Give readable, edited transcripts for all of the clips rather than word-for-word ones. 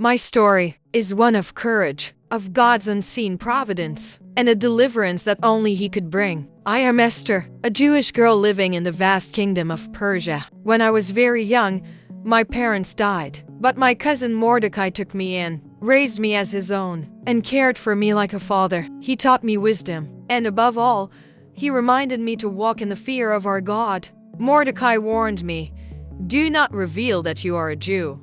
My story is one of courage, of God's unseen providence, and a deliverance that only He could bring. I am Esther, a Jewish girl living in the vast kingdom of Persia. When I was very young, my parents died, but my cousin Mordecai took me in, raised me as his own, and cared for me like a father. He taught me wisdom, and above all, he reminded me to walk in the fear of our God. Mordecai warned me, "Do not reveal that you are a Jew."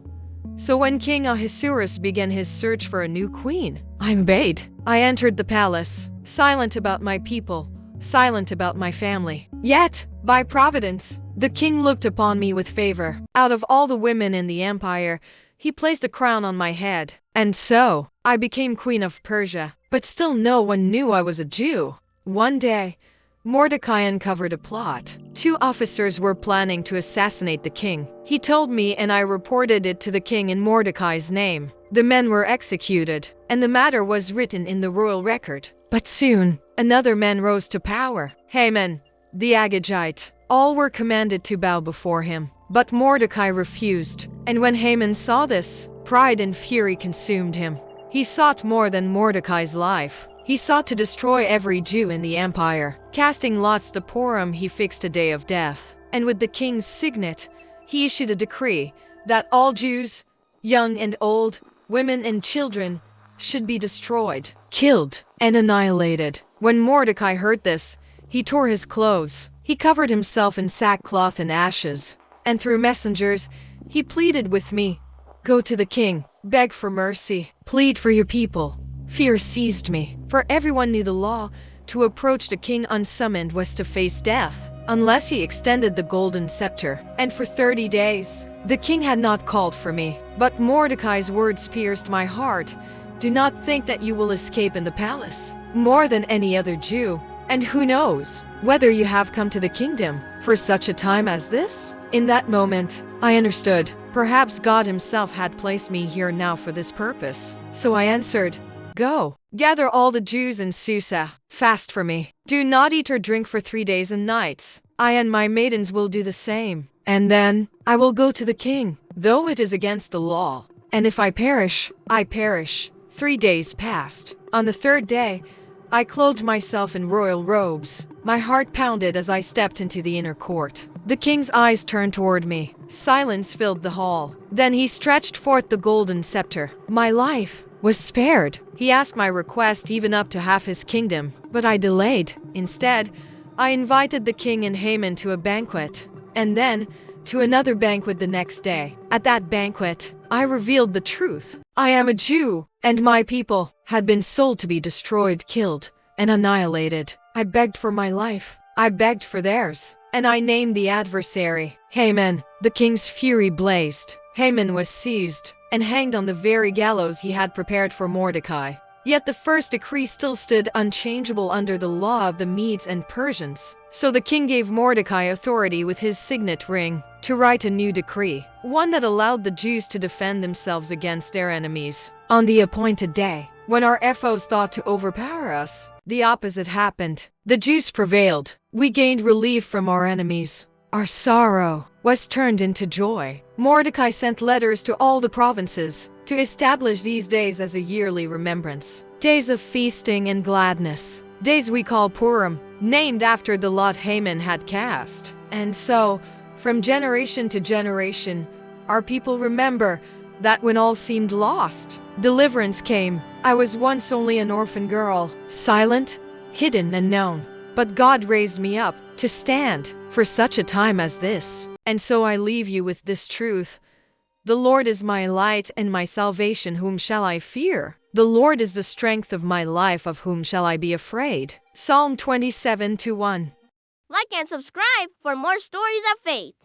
So when King Xerxes began his search for a new queen, I obeyed. I entered the palace, silent about my people, silent about my family. Yet, by providence, the king looked upon me with favor. Out of all the women in the empire, he placed a crown on my head. And so, I became queen of Persia. But still no one knew I was a Jew. One day, Mordecai uncovered a plot. 2 officers were planning to assassinate the king. He told me and I reported it to the king in Mordecai's name. The men were executed, and the matter was written in the royal record. But soon, another man rose to power, Haman, the Agagite. All were commanded to bow before him, but Mordecai refused. And when Haman saw this, pride and fury consumed him. He sought more than Mordecai's life. He sought to destroy every Jew in the empire. Casting lots the Purim, he fixed a day of death. And with the king's signet, he issued a decree that all Jews, young and old, women and children, should be destroyed, killed, and annihilated. When Mordecai heard this, he tore his clothes. He covered himself in sackcloth and ashes. And through messengers, he pleaded with me, "Go to the king, beg for mercy, plead for your people." Fear seized me, for everyone knew the law. To approach the king unsummoned was to face death, unless he extended the golden scepter. And for 30 days, the king had not called for me. But Mordecai's words pierced my heart. "Do not think that you will escape in the palace, more than any other Jew. And who knows whether you have come to the kingdom for such a time as this?" In that moment, I understood. Perhaps God himself had placed me here now for this purpose. So I answered, "Go, gather all the Jews in Susa, fast for me. Do not eat or drink for 3 days and nights. I and my maidens will do the same. And then I will go to the king, though it is against the law. And if I perish, I perish." 3 days passed. On the 3rd day, I clothed myself in royal robes. My heart pounded as I stepped into the inner court. The king's eyes turned toward me. Silence filled the hall. Then he stretched forth the golden scepter. My life was spared. He asked my request even up to half his kingdom, but I delayed. Instead, I invited the king and Haman to a banquet, and then to another banquet the next day. At that banquet, I revealed the truth. I am a Jew, and my people had been sold to be destroyed, killed, and annihilated. I begged for my life. I begged for theirs, and I named the adversary Haman. The king's fury blazed. Haman was seized and hanged on the very gallows he had prepared for Mordecai. Yet the first decree still stood unchangeable under the law of the Medes and Persians. So the king gave Mordecai authority with his signet ring to write a new decree, one that allowed the Jews to defend themselves against their enemies. On the appointed day, when our foes thought to overpower us, the opposite happened. The Jews prevailed. We gained relief from our enemies. Our sorrow was turned into joy. Mordecai sent letters to all the provinces to establish these days as a yearly remembrance. Days of feasting and gladness. Days we call Purim, named after the lot Haman had cast. And so, from generation to generation, our people remember that when all seemed lost, deliverance came. I was once only an orphan girl, silent, hidden, and known. But God raised me up to stand for such a time as this. And so I leave you with this truth. The Lord is my light and my salvation, whom shall I fear? The Lord is the strength of my life, of whom shall I be afraid? Psalm 27:1. Like and subscribe for more stories of faith.